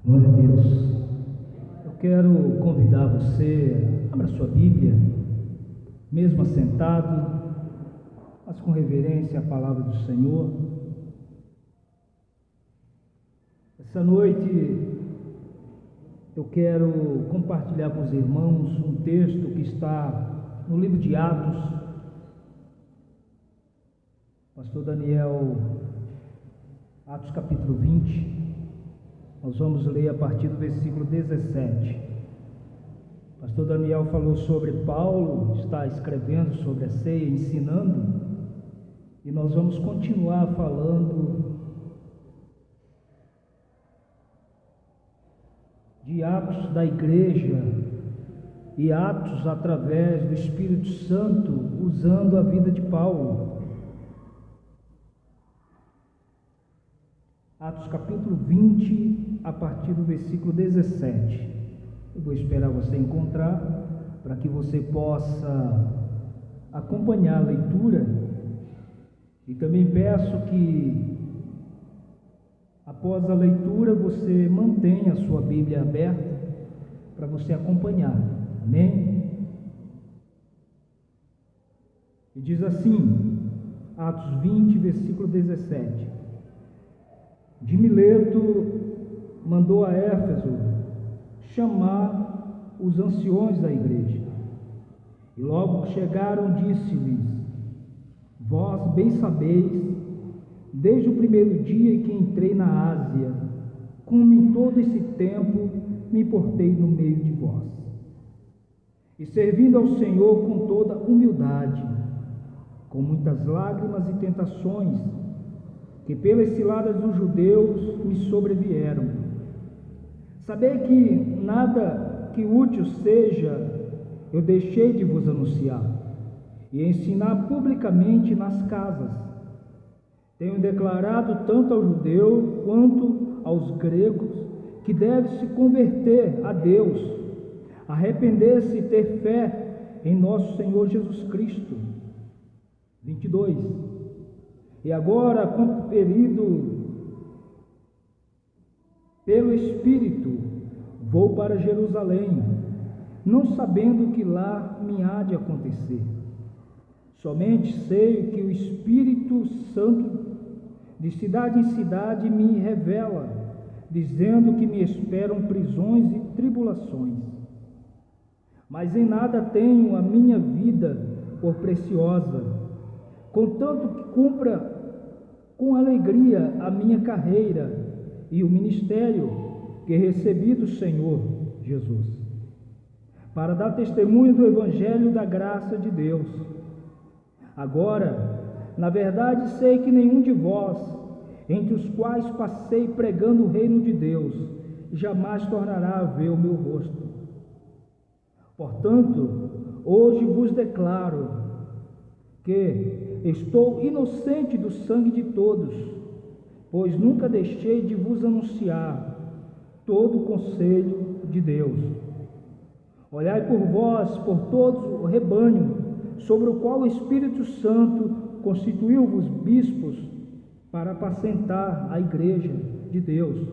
Glória a Deus. Eu quero convidar você, abra sua Bíblia, mesmo assentado, mas com reverência à palavra do Senhor. Essa noite eu quero compartilhar com os irmãos um texto que está no livro de Atos. Pastor Daniel, Atos capítulo 20. Nós vamos ler a partir do versículo 17. Pastor Daniel falou sobre Paulo, está escrevendo sobre a ceia, ensinando, e nós vamos continuar falando de atos da igreja e atos através do Espírito Santo, usando a vida de Paulo. Atos capítulo 20, a partir do versículo 17. Eu vou esperar você encontrar, para que você possa acompanhar a leitura. E também peço que, após a leitura, você mantenha a sua Bíblia aberta, para você acompanhar. Amém? E diz assim, Atos 20, versículo 17. De Mileto mandou a Éfeso chamar os anciões da igreja. E logo que chegaram, disse-lhes: Vós bem sabeis, desde o primeiro dia que entrei na Ásia, como em todo esse tempo me portei no meio de vós, e servindo ao Senhor com toda humildade, com muitas lágrimas e tentações, que pelas ciladas dos judeus me sobrevieram. Sabei que nada que útil seja eu deixei de vos anunciar e ensinar publicamente nas casas. Tenho declarado tanto ao judeu quanto aos gregos que deve se converter a Deus, arrepender-se e ter fé em nosso Senhor Jesus Cristo. 22. E agora, compelido pelo Espírito, vou para Jerusalém, não sabendo o que lá me há de acontecer. Somente sei que o Espírito Santo, de cidade em cidade, me revela, dizendo que me esperam prisões e tribulações. Mas em nada tenho a minha vida por preciosa, contanto que cumpra com alegria a minha carreira e o ministério que recebi do Senhor Jesus, para dar testemunho do Evangelho da graça de Deus. Agora, na verdade, sei que nenhum de vós, entre os quais passei pregando o reino de Deus, jamais tornará a ver o meu rosto. Portanto, hoje vos declaro que estou inocente do sangue de todos, pois nunca deixei de vos anunciar todo o conselho de Deus. Olhai por vós, por todo o rebanho, sobre o qual o Espírito Santo constituiu-vos bispos para apacentar a igreja de Deus,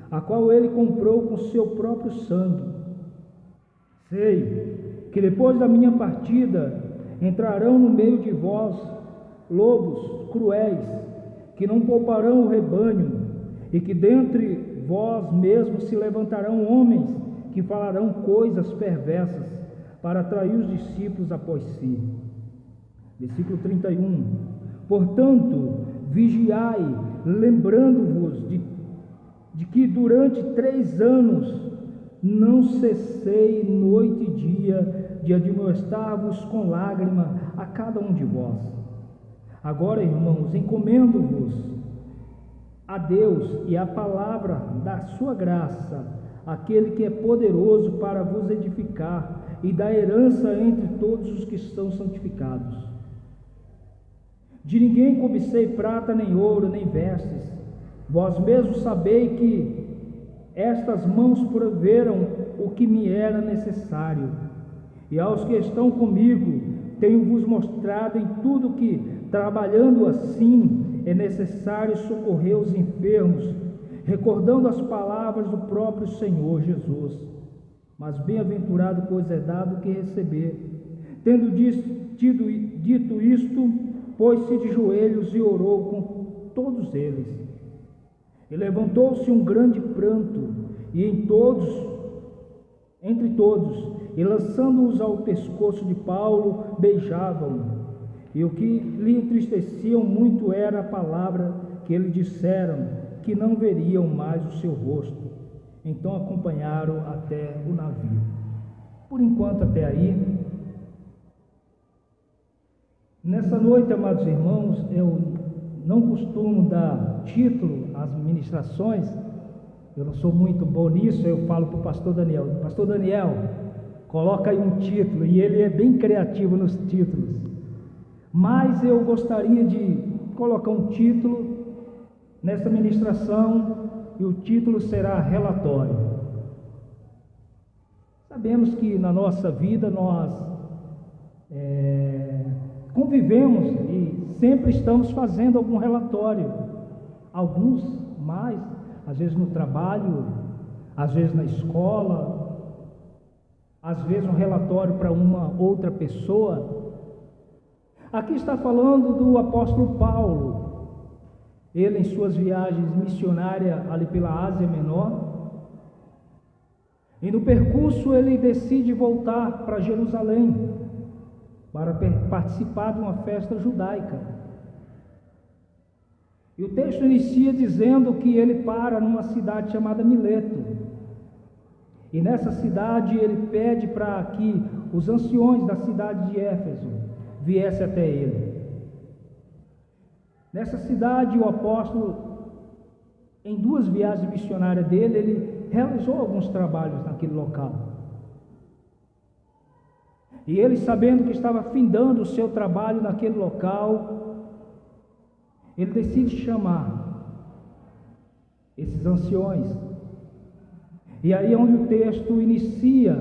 a qual ele comprou com seu próprio sangue. Sei que depois da minha partida entrarão no meio de vós lobos cruéis, que não pouparão o rebanho, e que dentre vós mesmos se levantarão homens que falarão coisas perversas para atrair os discípulos após si. Versículo 31. Portanto, vigiai, lembrando-vos de que durante 3 anos não cessei noite e dia de admoestar-vos com lágrima a cada um de vós. Agora, irmãos, encomendo-vos a Deus e à palavra da sua graça, aquele que é poderoso para vos edificar e dar herança entre todos os que estão santificados. De ninguém cobicei prata, nem ouro, nem vestes. Vós mesmos sabei que estas mãos proveram o que me era necessário. E aos que estão comigo, tenho-vos mostrado em tudo que, trabalhando assim, é necessário socorrer os enfermos recordando as palavras do próprio Senhor Jesus. Mas bem-aventurado, pois é dado que receber. Tendo dito isto, pôs-se de joelhos e orou com todos eles. E levantou-se um grande pranto, e entre todos, e lançando-os ao pescoço de Paulo, beijavam-no. E o que lhe entristecia muito era a palavra que eles disseram, que não veriam mais o seu rosto. Então acompanharam até o navio. Por enquanto, até aí. Nessa noite, amados irmãos, eu não costumo dar título às ministrações, eu não sou muito bom nisso. Eu falo para o pastor Daniel: pastor Daniel, coloca aí um título, e ele é bem criativo nos títulos. Mas eu gostaria de colocar um título nessa ministração, e o título será relatório. Sabemos que na nossa vida nós convivemos e sempre estamos fazendo algum relatório, alguns mais, às vezes no trabalho, às vezes na escola, às vezes um relatório para uma outra pessoa. Aqui está falando do apóstolo Paulo, ele em suas viagens missionárias ali pela Ásia Menor, e no percurso ele decide voltar para Jerusalém, para participar de uma festa judaica. E o texto inicia dizendo que ele para numa cidade chamada Mileto, e nessa cidade ele pede para que os anciões da cidade de Éfeso viesse até ele. Nessa cidade, o apóstolo, em 2 viagens missionárias dele, ele realizou alguns trabalhos naquele local. E ele, sabendo que estava findando o seu trabalho naquele local, ele decide chamar esses anciões. E aí é onde o texto inicia,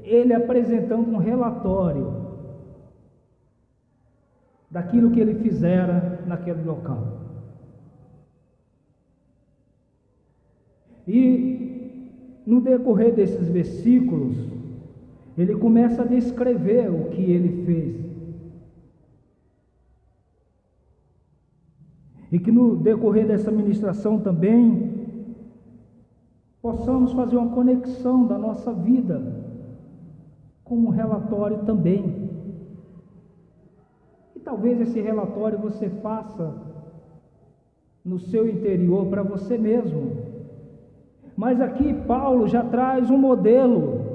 ele apresentando um relatório daquilo que ele fizera naquele local. E no decorrer desses versículos, ele começa a descrever o que ele fez. E que no decorrer dessa ministração também possamos fazer uma conexão da nossa vida com um relatório também. Talvez esse relatório você faça no seu interior para você mesmo. Mas aqui Paulo já traz um modelo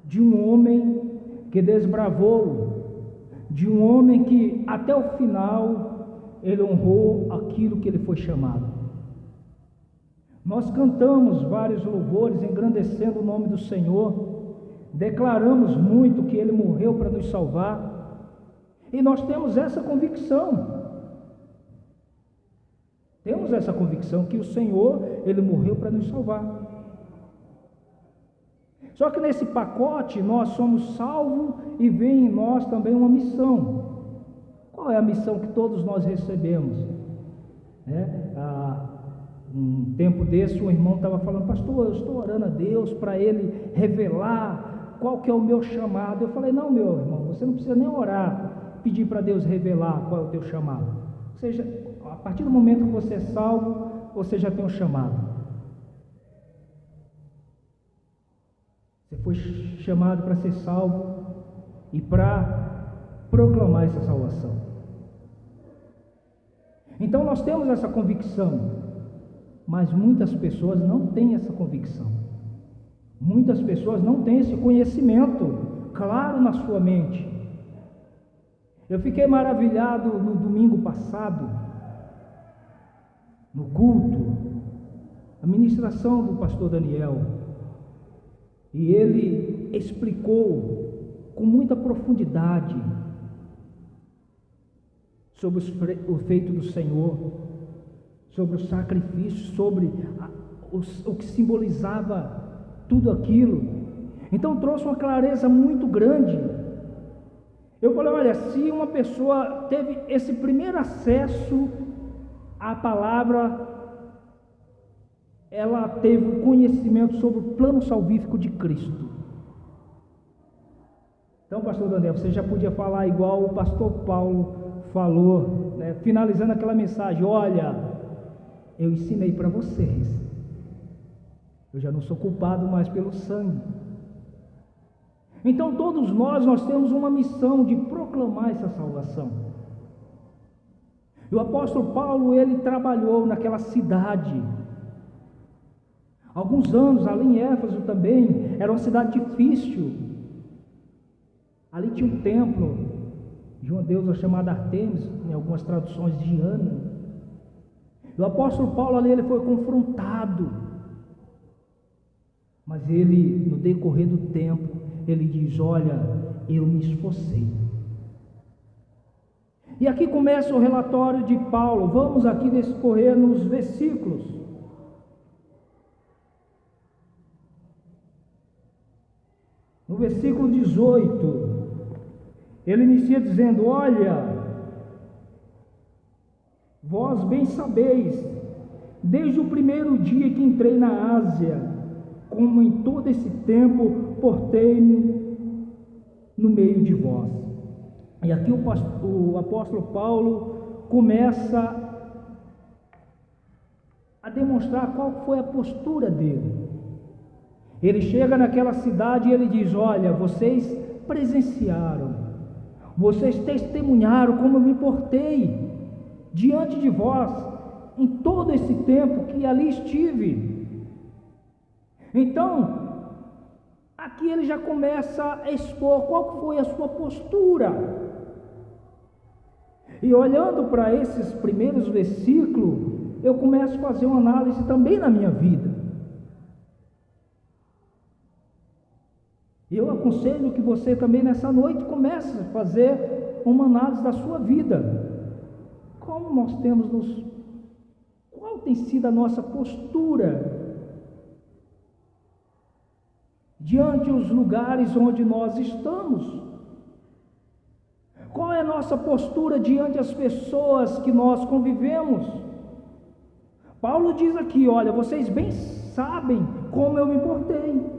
de um homem que desbravou, de um homem que até o final ele honrou aquilo que ele foi chamado. Nós cantamos vários louvores engrandecendo o nome do Senhor, declaramos muito que ele morreu para nos salvar. E nós temos essa convicção. Temos essa convicção que o Senhor, ele morreu para nos salvar. Só que nesse pacote nós somos salvos e vem em nós também uma missão. Qual é a missão que todos nós recebemos? Um tempo desse um irmão estava falando: pastor, eu estou orando a Deus para ele revelar qual que é o meu chamado. Eu falei: não, meu irmão, você não precisa nem orar, pedir para Deus revelar qual é o teu chamado. Ou seja, a partir do momento que você é salvo, você já tem um chamado. Você foi chamado para ser salvo e para proclamar essa salvação. Então nós temos essa convicção, mas muitas pessoas não têm essa convicção. Muitas pessoas não têm esse conhecimento claro na sua mente. Eu fiquei maravilhado no domingo passado, no culto, a ministração do pastor Daniel, e ele explicou com muita profundidade sobre o feito do Senhor, sobre o sacrifício, sobre o que simbolizava tudo aquilo. Então trouxe uma clareza muito grande. Eu falei: olha, se uma pessoa teve esse primeiro acesso à palavra ela teve conhecimento sobre o plano salvífico de Cristo. Então, pastor Daniel, você já podia falar igual o pastor Paulo falou, né? Finalizando aquela mensagem: olha, eu ensinei para vocês, eu já não sou culpado mais pelo sangue. Então todos nós temos uma missão de proclamar essa salvação. E o apóstolo Paulo, ele trabalhou naquela cidade alguns anos, ali em Éfeso também, era uma cidade difícil. Ali tinha um templo de uma deusa chamada Artemis, em algumas traduções Diana. E o apóstolo Paulo ali, ele foi confrontado, mas ele, no decorrer do tempo, ele diz: olha, eu me esforcei. E aqui começa o relatório de Paulo. Vamos aqui discorrer nos versículos. No versículo 18, ele inicia dizendo: olha, vós bem sabeis, desde o primeiro dia que entrei na Ásia, como em todo esse tempo portei-me no meio de vós. E aqui o apóstolo Paulo começa a demonstrar qual foi a postura dele. Ele chega naquela cidade e ele diz: olha, vocês presenciaram, vocês testemunharam como eu me portei diante de vós em todo esse tempo que ali estive. Então, aqui ele já começa a expor qual foi a sua postura. E olhando para esses primeiros versículos, eu começo a fazer uma análise também na minha vida. Eu aconselho que você também nessa noite comece a fazer uma análise da sua vida. Como nós temos qual tem sido a nossa postura diante dos lugares onde nós estamos? Qual é a nossa postura diante das pessoas que nós convivemos? Paulo diz aqui: olha, vocês bem sabem como eu me portei.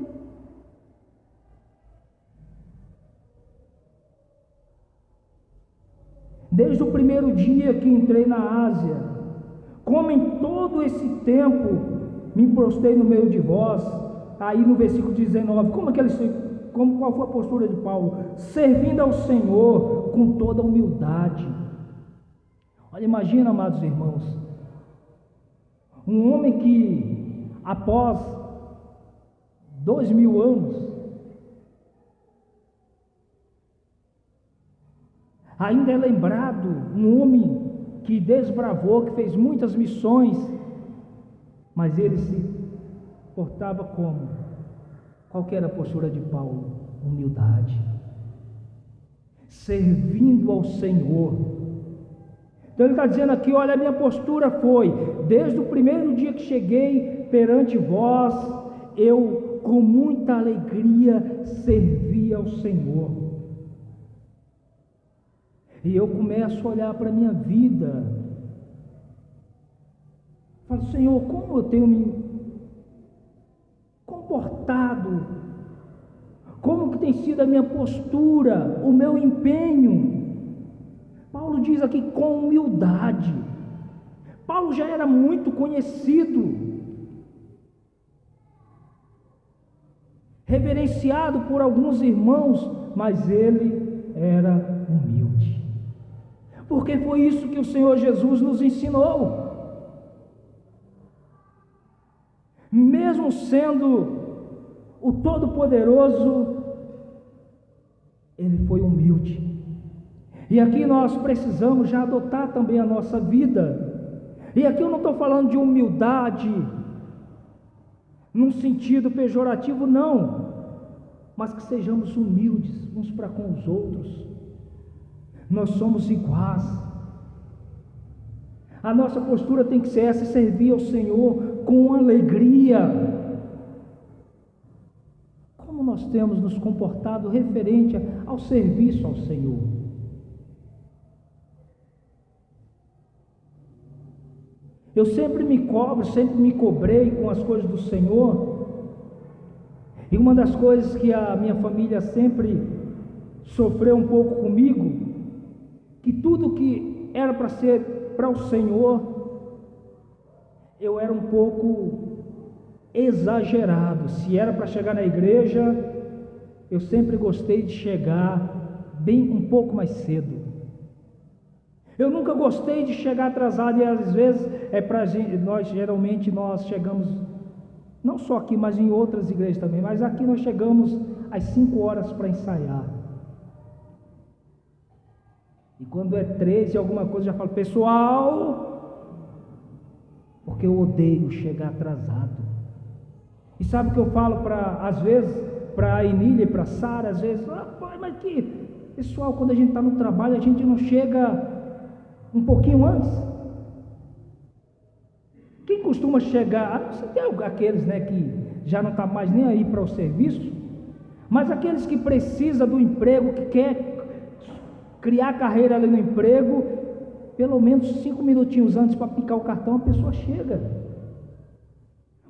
Desde o primeiro dia que entrei na Ásia, como em todo esse tempo me prostrei no meio de vós. Aí no versículo 19, qual foi a postura de Paulo? Servindo ao Senhor com toda humildade. Olha, imagina, amados irmãos, um homem que após 2000 anos ainda é lembrado, um homem que desbravou, que fez muitas missões, mas ele se portava como? Qual que era a postura de Paulo? Humildade, servindo ao Senhor. Então ele está dizendo aqui: olha, a minha postura foi, desde o primeiro dia que cheguei perante vós, eu com muita alegria servi ao Senhor. E eu começo a olhar para a minha vida, falo: Senhor, como eu tenho me comportado, como que tem sido a minha postura, o meu empenho. Paulo diz aqui: com humildade. Paulo já era muito conhecido, reverenciado por alguns irmãos, mas ele era humilde, porque foi isso que o Senhor Jesus nos ensinou. Mesmo sendo o Todo-Poderoso, ele foi humilde. E aqui nós precisamos já adotar também a nossa vida. E aqui eu não estou falando de humildade num sentido pejorativo, não, mas que sejamos humildes uns para com os outros. Nós somos iguais. A nossa postura tem que ser essa: servir ao Senhor com alegria. Como nós temos nos comportado referente ao serviço ao Senhor? Eu sempre me cobro, sempre me cobrei com as coisas do Senhor. E uma das coisas que a minha família sempre sofreu um pouco comigo, que tudo que era para ser para o Senhor, eu era um pouco exagerado. Se era para chegar na igreja, eu sempre gostei de chegar bem um pouco mais cedo. Eu nunca gostei de chegar atrasado, e às vezes geralmente nós chegamos, não só aqui, mas em outras igrejas também, mas aqui nós chegamos às 5 horas para ensaiar. E quando é 13 alguma coisa, já falo, pessoal, porque eu odeio chegar atrasado. E sabe o que eu falo às vezes, para a Emília e para a Sara, às vezes, pai, mas que, pessoal, quando a gente está no trabalho, a gente não chega um pouquinho antes? Quem costuma chegar, você tem aqueles, né, que já não está mais nem aí para o serviço, mas aqueles que precisam do emprego, que quer criar carreira ali no emprego, pelo menos 5 minutinhos antes para picar o cartão, a pessoa chega.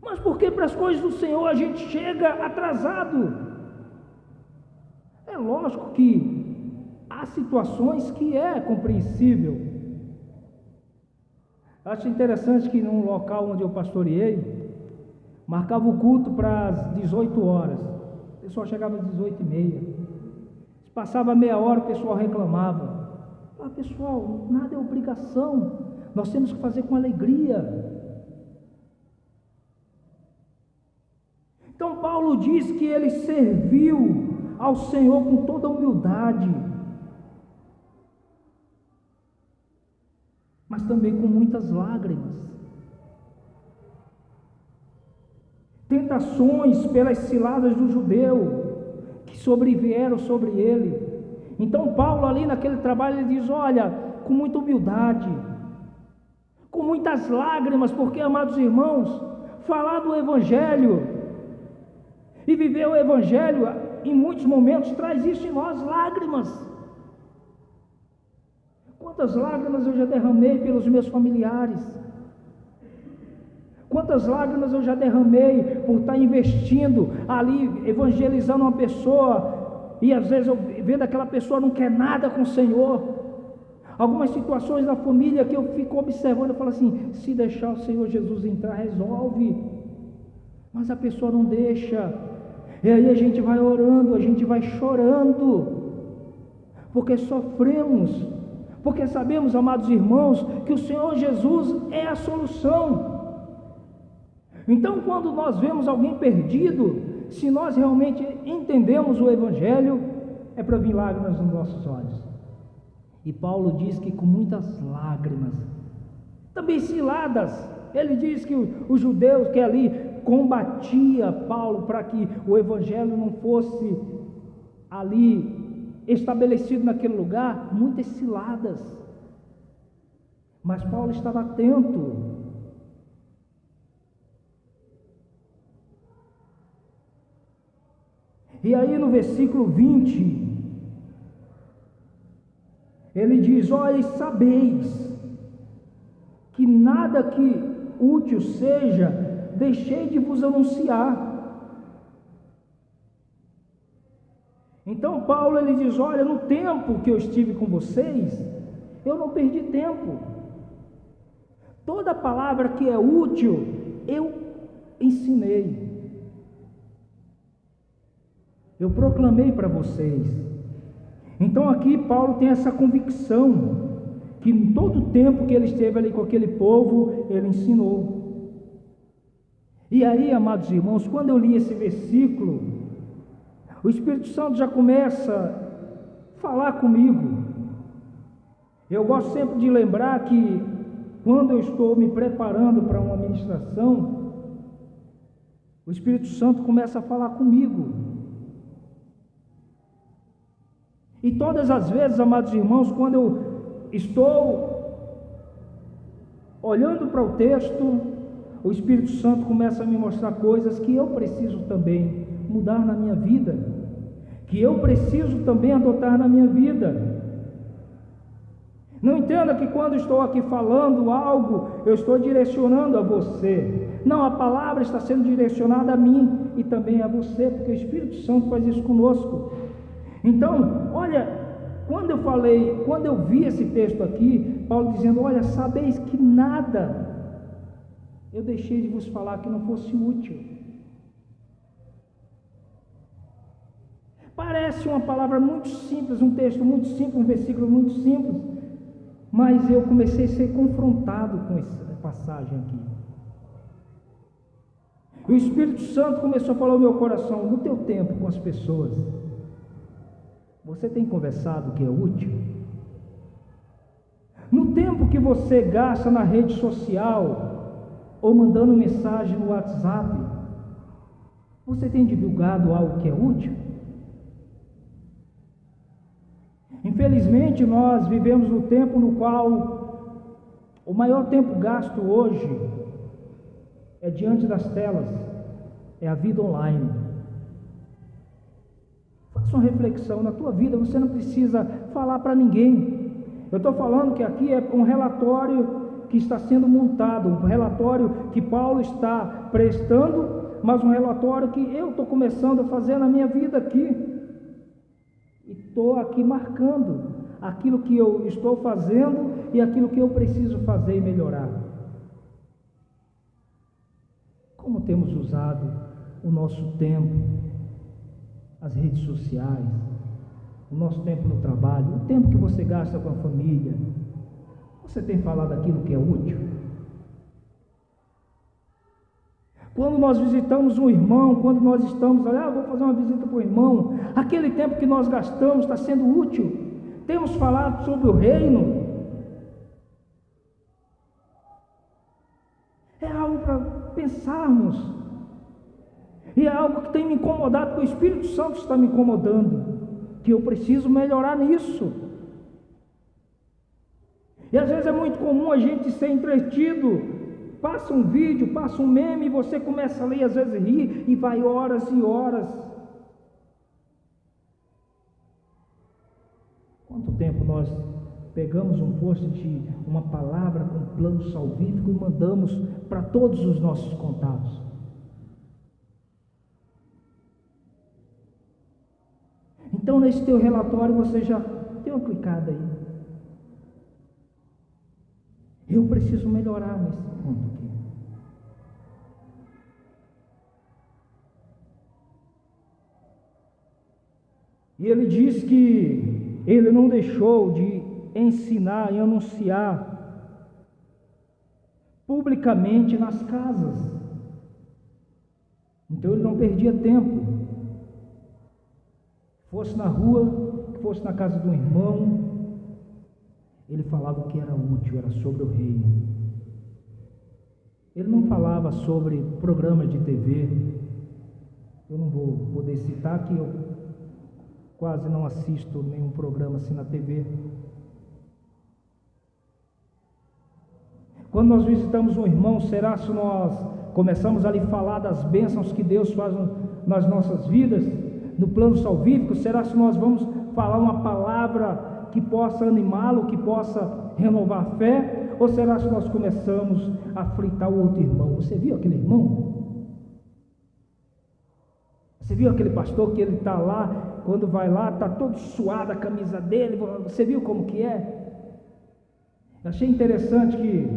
Mas porque para as coisas do Senhor a gente chega atrasado? É lógico que há situações que é compreensível. Acho interessante que num local onde eu pastoreei, marcava o culto para as 18 horas, o pessoal chegava às 18h30, passava meia hora, o pessoal reclamava. Pessoal, nada é obrigação, nós temos que fazer com alegria. Então Paulo diz que ele serviu ao Senhor com toda humildade, mas também com muitas lágrimas. Tentações pelas ciladas do judeu que sobrevieram sobre ele. Então Paulo ali naquele trabalho, ele diz, olha, com muita humildade, com muitas lágrimas, porque, amados irmãos, falar do Evangelho e viver o Evangelho, em muitos momentos, traz isso em nós, lágrimas. Quantas lágrimas eu já derramei pelos meus familiares, quantas lágrimas eu já derramei por estar investindo ali, evangelizando uma pessoa, e às vezes eu vendo aquela pessoa não quer nada com o Senhor. Algumas situações da família que eu fico observando, eu falo assim, se deixar o Senhor Jesus entrar, resolve. Mas a pessoa não deixa, e aí a gente vai orando, a gente vai chorando, porque sofremos, porque sabemos, amados irmãos, que o Senhor Jesus é a solução. Então, quando nós vemos alguém perdido, se nós realmente entendemos o Evangelho, é para vir lágrimas nos nossos olhos. E Paulo diz que com muitas lágrimas, também ciladas, ele diz que os judeus que ali combatia Paulo para que o Evangelho não fosse ali estabelecido naquele lugar, muitas ciladas, mas Paulo estava atento. E aí no versículo 20, ele diz, olha, sabeis que nada que útil seja, deixei de vos anunciar. Então Paulo ele diz, olha, no tempo que eu estive com vocês, eu não perdi tempo. Toda palavra que é útil, eu ensinei. Eu proclamei para vocês. Então aqui Paulo tem essa convicção, que em todo o tempo que ele esteve ali com aquele povo, ele ensinou. E aí, amados irmãos, quando eu li esse versículo, o Espírito Santo já começa a falar comigo. Eu gosto sempre de lembrar que quando eu estou me preparando para uma ministração, o Espírito Santo começa a falar comigo. E todas as vezes, amados irmãos, quando eu estou olhando para o texto, o Espírito Santo começa a me mostrar coisas que eu preciso também mudar na minha vida, que eu preciso também adotar na minha vida. Não entenda que quando estou aqui falando algo, eu estou direcionando a você. Não, a palavra está sendo direcionada a mim e também a você, porque o Espírito Santo faz isso conosco. Então, olha, quando eu vi esse texto aqui, Paulo dizendo, olha, sabeis que nada eu deixei de vos falar que não fosse útil. Parece uma palavra muito simples, um texto muito simples, um versículo muito simples, mas eu comecei a ser confrontado com essa passagem aqui. E o Espírito Santo começou a falar no meu coração, no teu tempo com as pessoas, você tem conversado o que é útil? No tempo que você gasta na rede social, ou mandando mensagem no WhatsApp, você tem divulgado algo que é útil? Infelizmente, nós vivemos no tempo no qual o maior tempo gasto hoje é diante das telas, é a vida online. Faça uma reflexão na tua vida, você não precisa falar para ninguém. Eu estou falando que aqui é um relatório que está sendo montado, um relatório que Paulo está prestando, mas um relatório que eu estou começando a fazer na minha vida aqui. E estou aqui marcando aquilo que eu estou fazendo e aquilo que eu preciso fazer e melhorar. Como temos usado o nosso tempo, as redes sociais, o nosso tempo no trabalho, o tempo que você gasta com a família, você tem falado aquilo que é útil? Quando nós visitamos um irmão, quando nós estamos, vou fazer uma visita para o irmão, aquele tempo que nós gastamos está sendo útil? Temos falado sobre o reino? É algo para pensarmos, e é algo que tem me incomodado, porque o Espírito Santo está me incomodando, que eu preciso melhorar nisso. E às vezes é muito comum a gente ser entretido, passa um vídeo, passa um meme, e você começa a ler, às vezes rir, e vai horas e horas. Quanto tempo nós pegamos um post de uma palavra com plano salvífico e mandamos para todos os nossos contatos? Então, nesse teu relatório, você já tem uma clicada aí. Eu preciso melhorar nesse ponto aqui. E ele diz que ele não deixou de ensinar e anunciar publicamente nas casas. Então ele não perdia tempo. Fosse na rua, fosse na casa de um irmão, ele falava o que era útil, era sobre o reino. Ele não falava sobre programas de TV. Eu não vou poder citar, que eu quase não assisto nenhum programa assim na TV. Quando nós visitamos um irmão, será se nós começamos ali a falar das bênçãos que Deus faz nas nossas vidas, no plano salvífico? Será se nós vamos falar uma palavra que possa animá-lo, que possa renovar a fé? Ou será se nós começamos a fritar o outro irmão? Você viu aquele irmão? Você viu aquele pastor que ele está lá, quando vai lá, está todo suado a camisa dele? Você viu como que é? Eu achei interessante que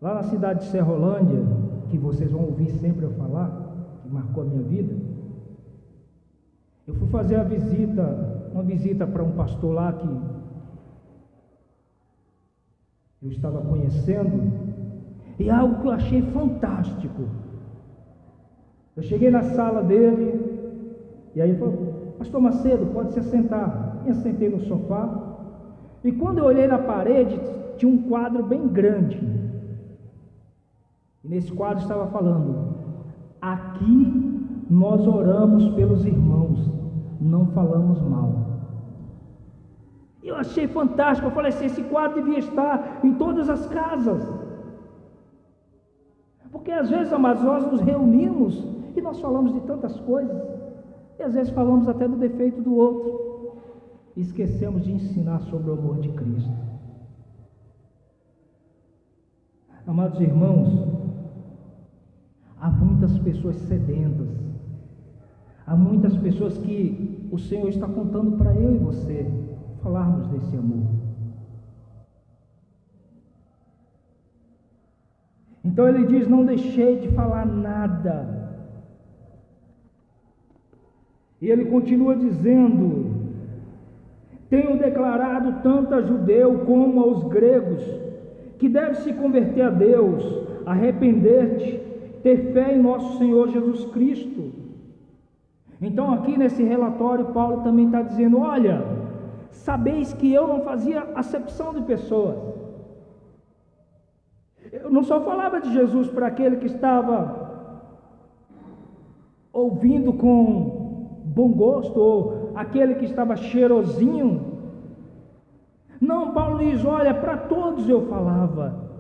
lá na cidade de Serrolândia, que vocês vão ouvir sempre eu falar, que marcou a minha vida, eu fui fazer uma visita para um pastor lá que eu estava conhecendo, e algo que eu achei fantástico. Eu cheguei na sala dele, e aí ele falou: Pastor Macedo, pode se assentar. Me assentei no sofá, e quando eu olhei na parede, tinha um quadro bem grande, e nesse quadro estava falando: aqui nós oramos pelos irmãos, não falamos mal. Eu achei fantástico. Eu falei assim: esse quadro devia estar em todas as casas, porque às vezes, amados, nós nos reunimos e nós falamos de tantas coisas, e às vezes falamos até do defeito do outro. esquecemos de ensinar sobre o amor de Cristo. Amados irmãos, há muitas pessoas sedentas, há muitas pessoas que o Senhor está contando para eu e você falarmos desse amor. Então ele diz: não deixei de falar nada. E ele continua dizendo: tenho declarado tanto a judeu como aos gregos que deve se converter a Deus, arrepender-te, ter fé em nosso Senhor Jesus Cristo. Então aqui nesse relatório Paulo também está dizendo: olha, sabeis que eu não fazia acepção de pessoas. Eu não só falava de Jesus para aquele que estava ouvindo com bom gosto, ou aquele que estava cheirosinho. Não, Paulo diz: olha, para todos eu falava.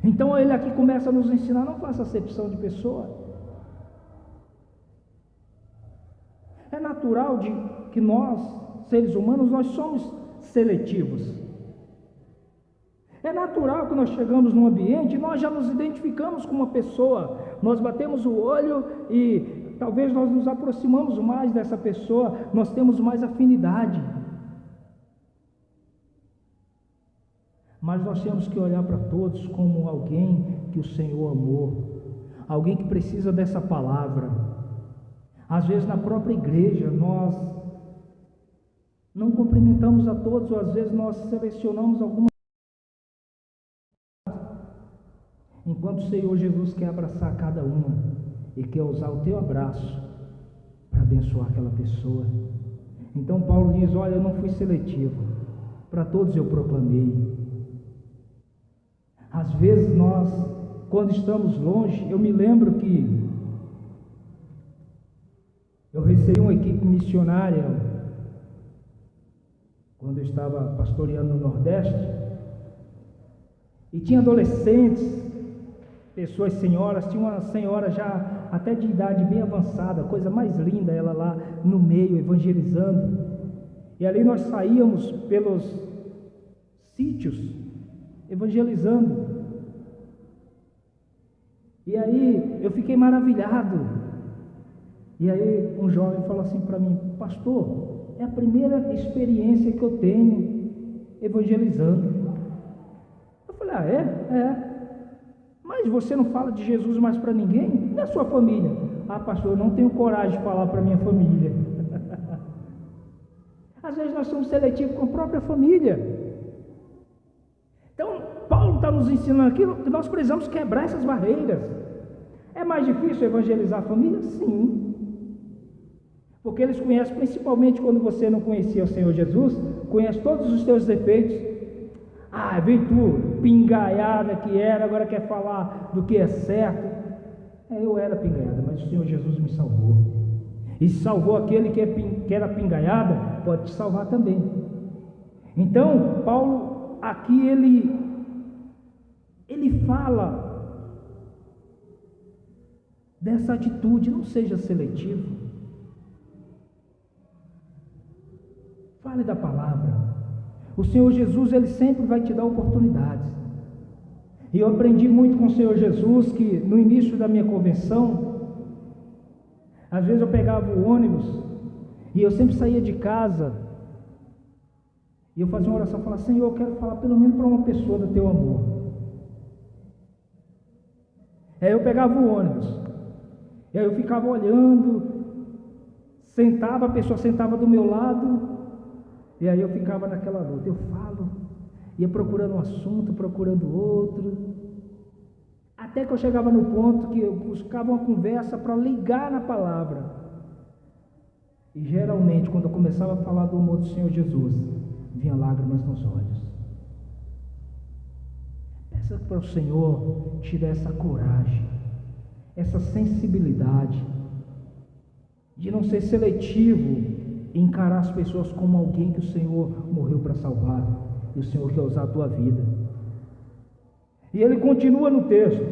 Então ele aqui começa a nos ensinar: não faça acepção de pessoa. É natural que nós, seres humanos, nós somos seletivos. É natural que nós chegamos num ambiente e nós já nos identificamos com uma pessoa, nós batemos o olho e talvez nós nos aproximamos mais dessa pessoa, nós temos mais afinidade. Mas nós temos que olhar para todos como alguém que o Senhor amou, alguém que precisa dessa palavra. Às vezes na própria igreja nós não cumprimentamos a todos, ou às vezes nós selecionamos algumas, enquanto o Senhor Jesus quer abraçar cada uma e quer usar o teu abraço para abençoar aquela pessoa. Então Paulo diz: olha, eu não fui seletivo, para todos eu proclamei. Às vezes nós, quando estamos longe, eu me lembro que eu recebi uma equipe missionária quando eu estava pastoreando no Nordeste, e tinha adolescentes, pessoas, senhoras. Tinha uma senhora já até de idade bem avançada, coisa mais linda, ela lá no meio evangelizando. E ali nós saíamos pelos sítios evangelizando. E aí eu fiquei maravilhado. E aí um jovem falou assim para mim: pastor, é a primeira experiência que eu tenho evangelizando. Eu falei: ah, é? Mas você não fala de Jesus mais para ninguém? E a sua família? Ah, pastor, eu não tenho coragem de falar para minha família. Às vezes nós somos seletivos com a própria família. Então Paulo está nos ensinando aqui que nós precisamos quebrar essas barreiras. É mais difícil evangelizar a família? Sim. Porque eles conhecem, principalmente quando você não conhecia o Senhor Jesus, conhece todos os teus defeitos. Ah, vem tu, pingaiada que era, agora quer falar do que é certo. Eu era pingaiada, mas o Senhor Jesus me salvou. E se salvou aquele que era pingaiada, pode te salvar também. Então, Paulo aqui ele fala dessa atitude: não seja seletivo. Fale da palavra. O Senhor Jesus, Ele sempre vai te dar oportunidades. E eu aprendi muito com o Senhor Jesus que no início da minha conversão, às vezes eu pegava o ônibus e eu sempre saía de casa e eu fazia uma oração, falava: Senhor, eu quero falar pelo menos para uma pessoa do teu amor. Aí eu pegava o ônibus, e aí eu ficava olhando, sentava, a pessoa sentava do meu lado, e aí eu ficava naquela luta. Eu falo, ia procurando um assunto, procurando outro, até que eu chegava no ponto que eu buscava uma conversa para ligar na palavra. E geralmente, quando eu começava a falar do amor do Senhor Jesus, vinha lágrimas nos olhos. Peça para o Senhor te dar essa coragem, essa sensibilidade de não ser seletivo e encarar as pessoas como alguém que o Senhor morreu para salvar, e o Senhor quer usar a tua vida. E ele continua no texto,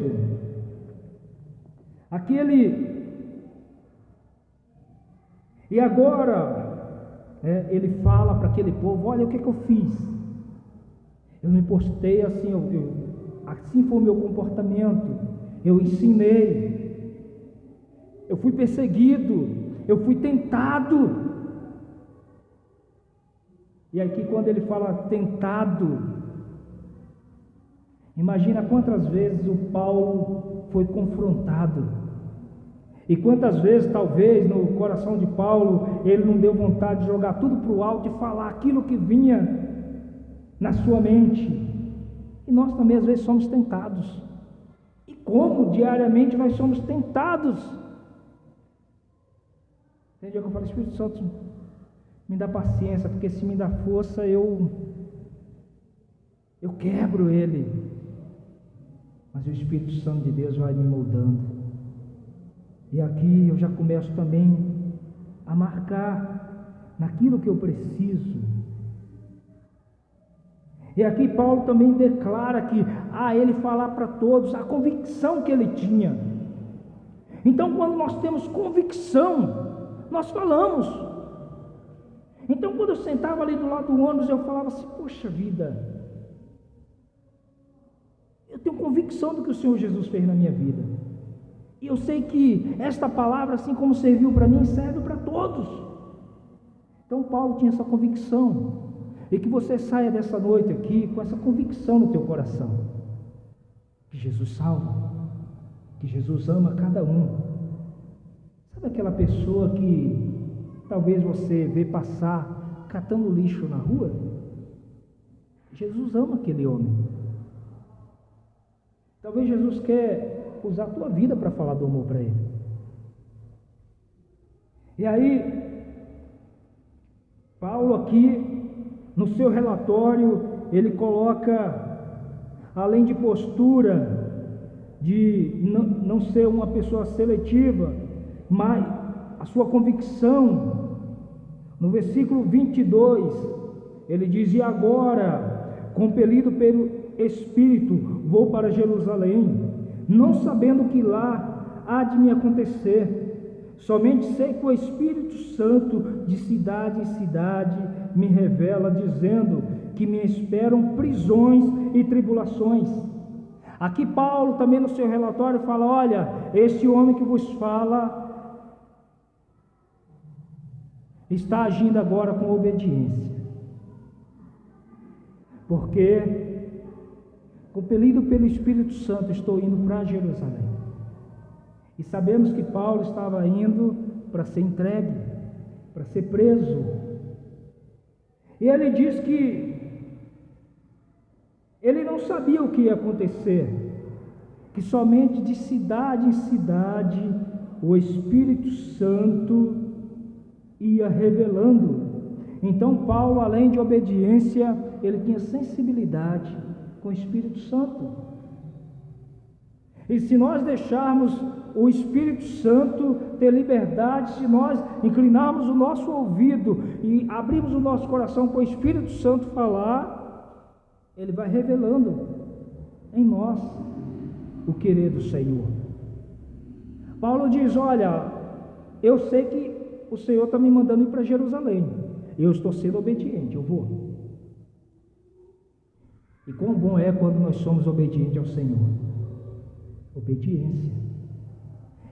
aqui ele: e agora ele fala para aquele povo: olha o que eu fiz, eu me postei assim, assim foi o meu comportamento, eu ensinei, eu fui perseguido, eu fui tentado. E aqui quando ele fala tentado, imagina quantas vezes o Paulo foi confrontado, e quantas vezes talvez no coração de Paulo ele não deu vontade de jogar tudo para o alto e falar aquilo que vinha na sua mente. E nós também às vezes somos tentados, e como diariamente nós somos tentados. Tem dia que eu falo: Espírito Santo, me dá paciência, porque se me dá força eu quebro ele. Mas o Espírito Santo de Deus vai me moldando, e aqui eu já começo também a marcar naquilo que eu preciso. E aqui Paulo também declara que ele falar para todos a convicção que ele tinha. Então quando nós temos convicção, nós falamos. Então quando eu sentava ali do lado do ônibus, eu falava assim: poxa vida, eu tenho convicção do que o Senhor Jesus fez na minha vida, e eu sei que esta palavra, assim como serviu para mim, serve para todos. Então Paulo tinha essa convicção, e que você saia dessa noite aqui com essa convicção no teu coração, que Jesus salva, que Jesus ama cada um. Sabe aquela pessoa que talvez você vê passar catando lixo na rua? Jesus ama aquele homem. Talvez Jesus quer usar a tua vida para falar do amor para ele. E aí Paulo aqui no seu relatório, ele coloca, além de postura, de não ser uma pessoa seletiva, mas a sua convicção. No versículo 22, ele diz: e agora, compelido pelo Espírito, vou para Jerusalém, não sabendo o que lá há de me acontecer. Somente sei que o Espírito Santo de cidade em cidade me revela, dizendo que me esperam prisões e tribulações. Aqui Paulo também no seu relatório fala: olha, este homem que vos fala está agindo agora com obediência, porque compelido pelo Espírito Santo estou indo para Jerusalém. E sabemos que Paulo estava indo para ser entregue, para ser preso. E ele diz que ele não sabia o que ia acontecer, que somente de cidade em cidade o Espírito Santo ia revelando. Então Paulo, além de obediência, ele tinha sensibilidade com o Espírito Santo. E se nós deixarmos o Espírito Santo ter liberdade, se nós inclinarmos o nosso ouvido e abrirmos o nosso coração para o Espírito Santo falar, ele vai revelando em nós o querer do Senhor. Paulo diz: olha, eu sei que o Senhor está me mandando ir para Jerusalém, eu estou sendo obediente, eu vou. E quão bom é quando nós somos obedientes ao Senhor. Obediência.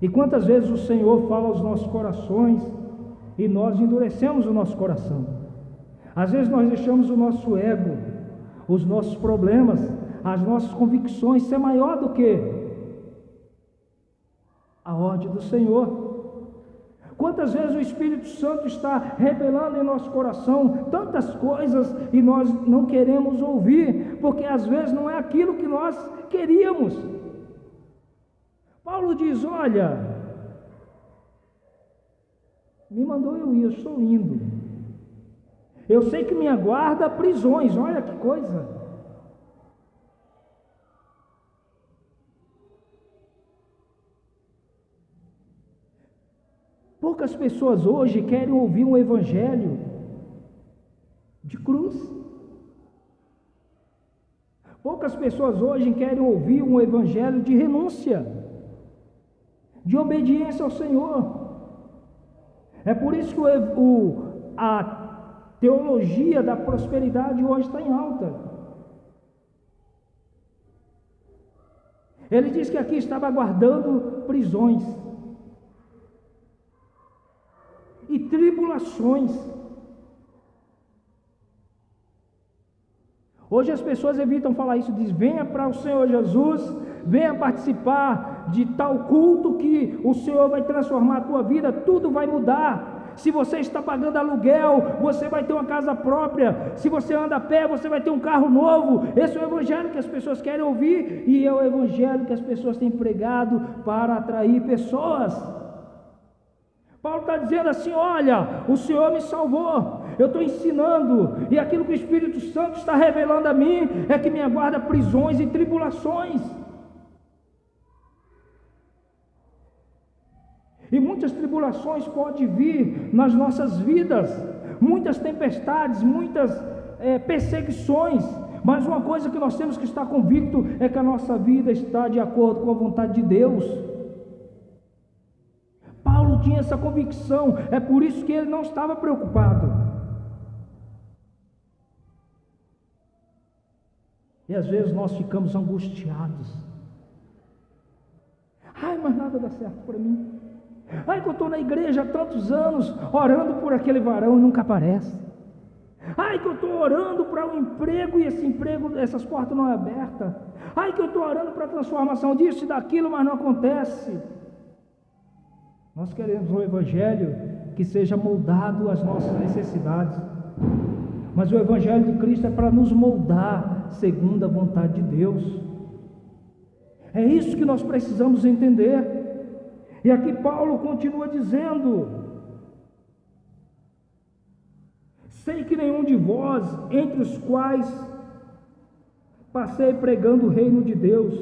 E quantas vezes o Senhor fala aos nossos corações e nós endurecemos o nosso coração. Às vezes nós deixamos o nosso ego, os nossos problemas, as nossas convicções ser maior do que a ordem do Senhor. Quantas vezes o Espírito Santo está revelando em nosso coração tantas coisas e nós não queremos ouvir, porque às vezes não é aquilo que nós queríamos. Paulo diz: olha, me mandou eu ir, eu estou indo. Eu sei que me aguarda prisões, olha que coisa. Poucas pessoas hoje querem ouvir um evangelho de cruz. Poucas pessoas hoje querem ouvir um evangelho de renúncia, de obediência ao Senhor. É por isso que teologia da prosperidade hoje está em alta. Ele diz que aqui estava aguardando prisões e tribulações. Hoje as pessoas evitam falar isso, diz: venha para o Senhor Jesus, venha participar de tal culto que o Senhor vai transformar a tua vida, tudo vai mudar. Se você está pagando aluguel, você vai ter uma casa própria. Se você anda a pé, você vai ter um carro novo. Esse é o evangelho que as pessoas querem ouvir, e é o evangelho que as pessoas têm pregado para atrair pessoas. Paulo está dizendo assim: olha, o Senhor me salvou, eu estou ensinando, e aquilo que o Espírito Santo está revelando a mim é que me aguarda prisões e tribulações. E muitas tribulações podem vir nas nossas vidas, muitas tempestades, muitas perseguições, mas uma coisa que nós temos que estar convicto é que a nossa vida está de acordo com a vontade de Deus. Paulo tinha essa convicção, é por isso que ele não estava preocupado. E às vezes nós ficamos angustiados. Ai, mas nada dá certo para mim. Ai, que eu estou na igreja há tantos anos, orando por aquele varão e nunca aparece. Ai, que eu estou orando para um emprego e esse emprego, essas portas não é aberta. Ai, que eu estou orando para a transformação disso e daquilo, mas não acontece. Nós queremos um evangelho que seja moldado às nossas necessidades, mas o evangelho de Cristo é para nos moldar segundo a vontade de Deus. É isso que nós precisamos entender. E aqui Paulo continua dizendo: sei que nenhum de vós, entre os quais passei pregando o reino de Deus,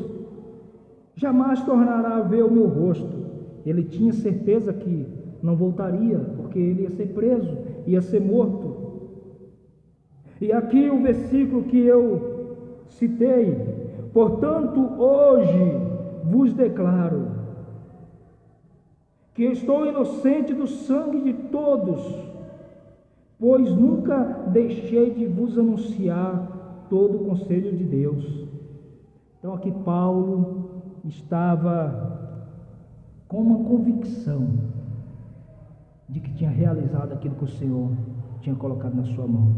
jamais tornará a ver o meu rosto. Ele tinha certeza que não voltaria, porque ele ia ser preso, ia ser morto. E aqui o versículo que eu citei: portanto, hoje vos declaro que estou inocente do sangue de todos, pois nunca deixei de vos anunciar todo o conselho de Deus. Então aqui Paulo estava com uma convicção de que tinha realizado aquilo que o Senhor tinha colocado na sua mão.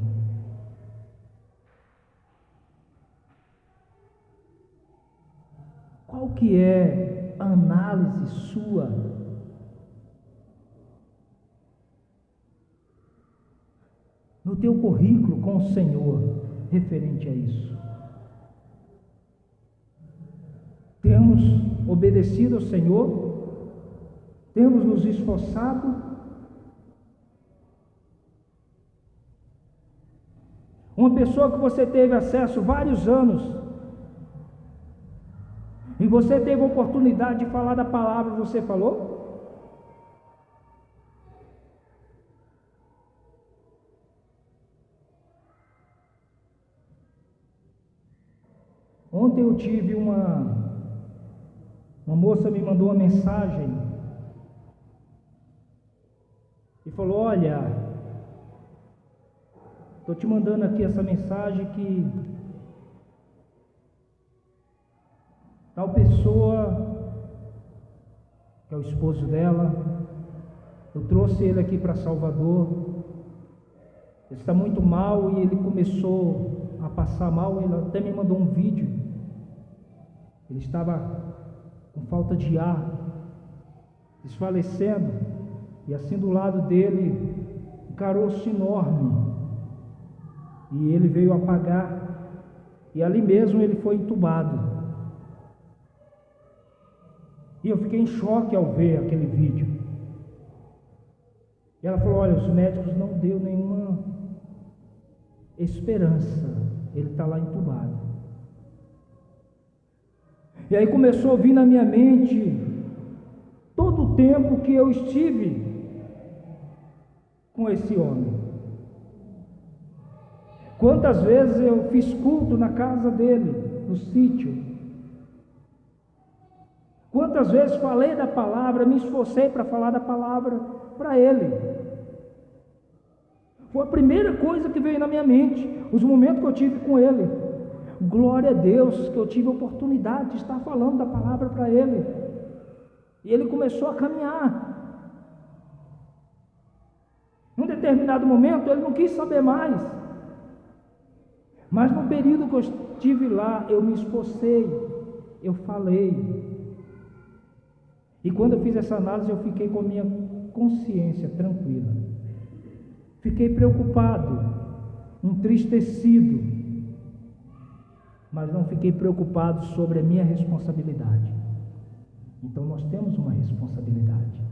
Qual que é a análise sua no teu currículo com o Senhor referente a isso? Temos obedecido ao Senhor? Temos nos esforçado? Uma pessoa que você teve acesso vários anos, e você teve a oportunidade de falar da palavra, você falou? Ontem eu tive uma moça me mandou uma mensagem e falou: olha, estou te mandando aqui essa mensagem que tal pessoa, que é o esposo dela, eu trouxe ele aqui para Salvador, ele está muito mal e ele começou a passar mal. Ele até me mandou um vídeo. Ele estava com falta de ar, desfalecendo, e assim do lado dele um caroço enorme, e ele veio apagar, e ali mesmo ele foi entubado. E eu fiquei em choque ao ver aquele vídeo. E ela falou: olha, os médicos não deu nenhuma esperança, ele está lá entubado. E aí começou a vir na minha mente todo o tempo que eu estive com esse homem. Quantas vezes eu fiz culto na casa dele, no sítio. Quantas vezes falei da palavra, me esforcei para falar da palavra para ele. Foi a primeira coisa que veio na minha mente, os momentos que eu tive com ele. Glória a Deus que eu tive a oportunidade de estar falando da palavra para ele. E ele começou a caminhar. Num determinado momento ele não quis saber mais. Mas no período que eu estive lá, eu me esforcei, eu falei. E quando eu fiz essa análise, eu fiquei com a minha consciência tranquila. Fiquei preocupado, entristecido, mas não fiquei preocupado sobre a minha responsabilidade. Então nós temos uma responsabilidade.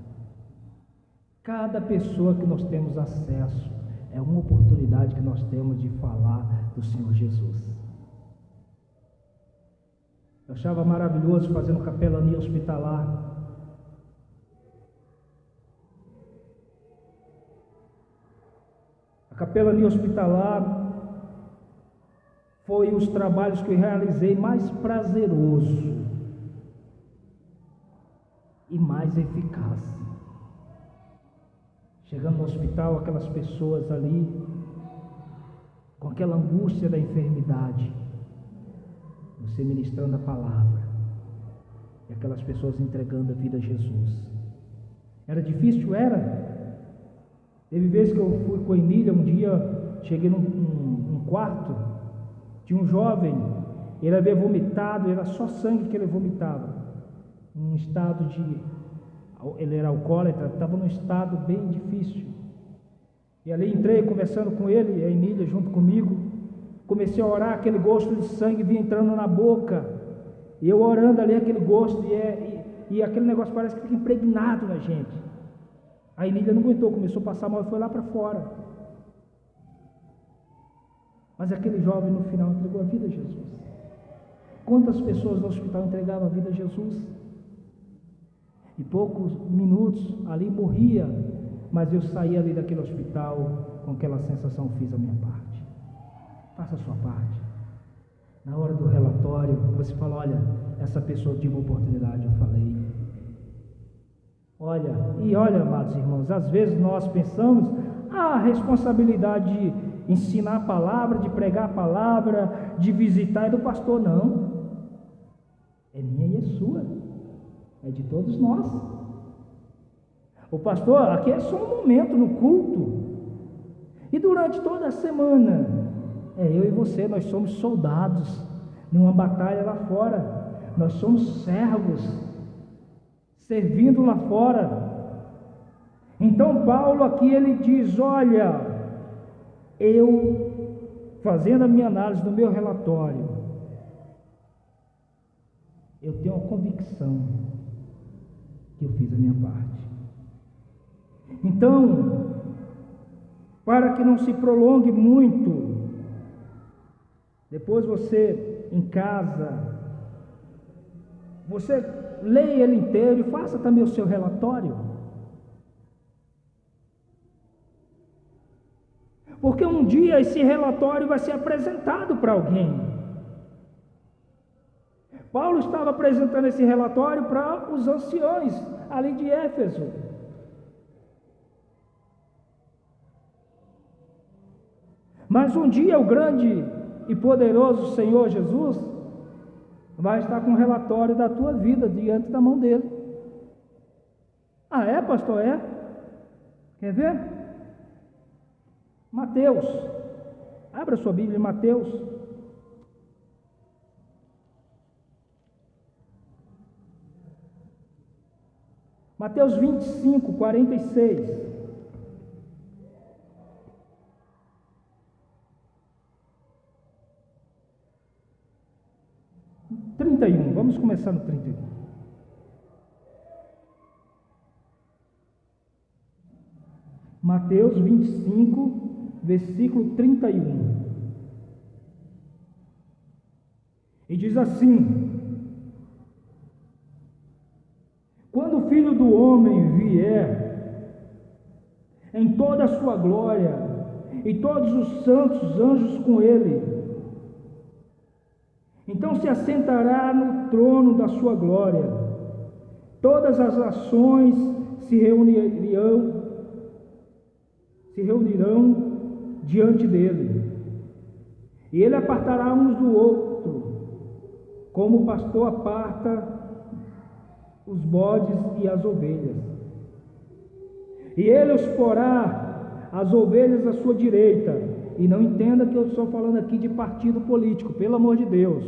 Cada pessoa que nós temos acesso é uma oportunidade que nós temos de falar do Senhor Jesus. Eu achava maravilhoso fazendo capelania hospitalar. A capelania hospitalar foi os trabalhos que eu realizei mais prazeroso e mais eficaz. Chegando no hospital, aquelas pessoas ali, com aquela angústia da enfermidade, você ministrando a palavra, e aquelas pessoas entregando a vida a Jesus. Era difícil? Era. Teve vezes que eu fui com a Emília, um dia, cheguei num quarto, tinha um jovem, ele havia vomitado, era só sangue que ele vomitava, num estado ele era alcoólatra, estava num estado bem difícil. E ali entrei conversando com ele, a Emília junto comigo, comecei a orar, aquele gosto de sangue vinha entrando na boca, e eu orando ali aquele gosto, e aquele negócio parece que fica impregnado na gente. A Emília não aguentou, começou a passar mal e foi lá para fora. Mas aquele jovem no final entregou a vida a Jesus. Quantas pessoas no hospital entregavam a vida a Jesus? E poucos minutos ali morria, mas eu saí ali daquele hospital com aquela sensação: fiz a minha parte. Faça a sua parte. Na hora do relatório, você fala: olha, essa pessoa tive uma oportunidade, eu falei. Olha, amados irmãos, às vezes nós pensamos, a responsabilidade de ensinar a palavra, de pregar a palavra, de visitar é do pastor. Não, é minha e é sua, é de todos nós. O pastor, aqui é só um momento no culto, e durante toda a semana, eu e você, nós somos soldados numa batalha lá fora, nós somos servos, servindo lá fora. Então Paulo aqui ele diz: olha, eu, fazendo a minha análise do meu relatório, eu tenho a convicção que eu fiz a minha parte. Então, para que não se prolongue muito, depois você em casa, você leia ele inteiro e faça também o seu relatório. Porque um dia esse relatório vai ser apresentado para alguém. Paulo estava apresentando esse relatório para os anciões ali de Éfeso. Mas um dia o grande e poderoso Senhor Jesus vai estar com o relatório da tua vida diante da mão dele. Ah, é, pastor? É? Quer ver? Mateus. Abra sua Bíblia em Mateus. Mateus 25, 46. Vamos começar no 31. Mateus 25, versículo 31. E diz assim: quando o Filho do Homem vier em toda a sua glória, e todos os santos anjos com ele, então se assentará no trono da sua glória. Todas as nações se reunirão diante dele, e ele apartará uns do outro, como o pastor aparta os bodes e as ovelhas. E ele os porá as ovelhas à sua direita. E não entenda que eu estou falando aqui de partido político, pelo amor de Deus.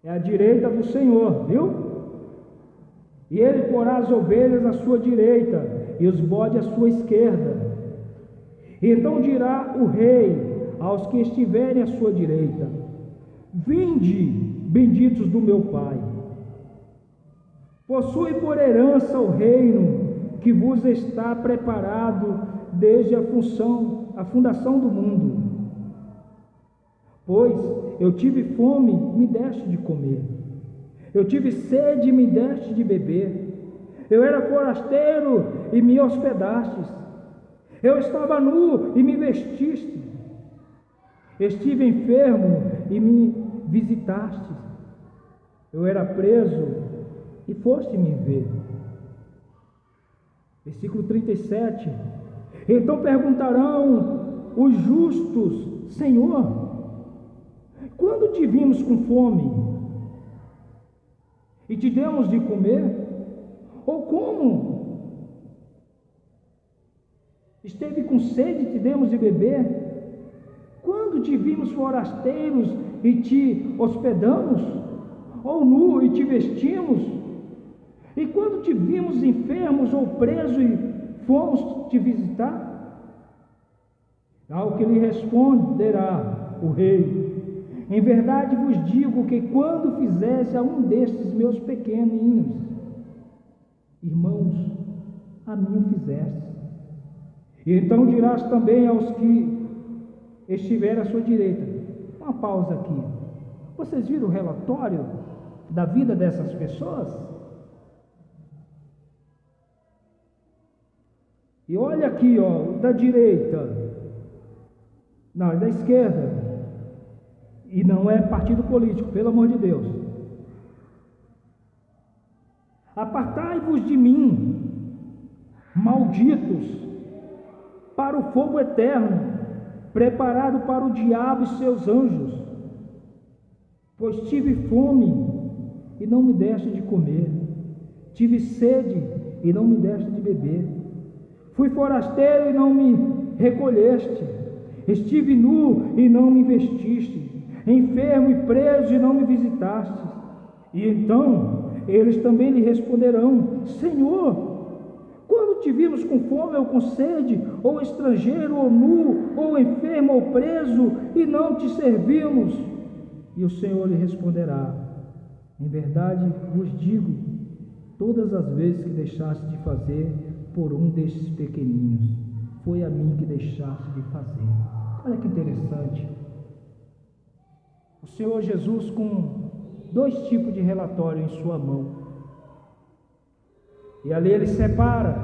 É a direita do Senhor, viu? E ele porá as ovelhas à sua direita e os bodes à sua esquerda. E então dirá o rei aos que estiverem à sua direita: vinde, benditos do meu Pai, possui por herança o reino que vos está preparado desde a fundação do mundo. Pois eu tive fome, me deste de comer, eu tive sede, me deste de beber, eu era forasteiro e me hospedastes, eu estava nu e me vestiste, estive enfermo e me visitastes, eu era preso e foste me ver. Versículo 37. Então perguntarão os justos: Senhor, quando te vimos com fome e te demos de comer? Ou como esteve com sede e te demos de beber? Quando te vimos forasteiros e te hospedamos? Ou nu e te vestimos? E quando te vimos enfermos ou preso e fomos te visitar? Ao que lhe responderá o rei: em verdade vos digo que quando fizesse a um destes meus pequeninos irmãos, a mim o fizeste. E então dirás também aos que estiverem à sua direita. Uma pausa aqui. Vocês viram o relatório da vida dessas pessoas? E olha aqui, ó, da direita, não, da esquerda, e não é partido político, pelo amor de Deus. Apartai-vos de mim, malditos, para o fogo eterno, preparado para o diabo e seus anjos. Pois tive fome e não me deste de comer, tive sede e não me deste de beber. Fui forasteiro e não me recolheste, estive nu e não me vestiste, enfermo e preso e não me visitaste. E então eles também lhe responderão: Senhor, quando te vimos com fome ou com sede, ou estrangeiro, ou nu, ou enfermo, ou preso, e não te servimos? E o Senhor lhe responderá: em verdade vos digo, todas as vezes que deixaste de fazer por um destes pequeninos, foi a mim que deixaste de fazer. Olha que interessante. O Senhor Jesus com dois tipos de relatório em sua mão. E ali ele separa.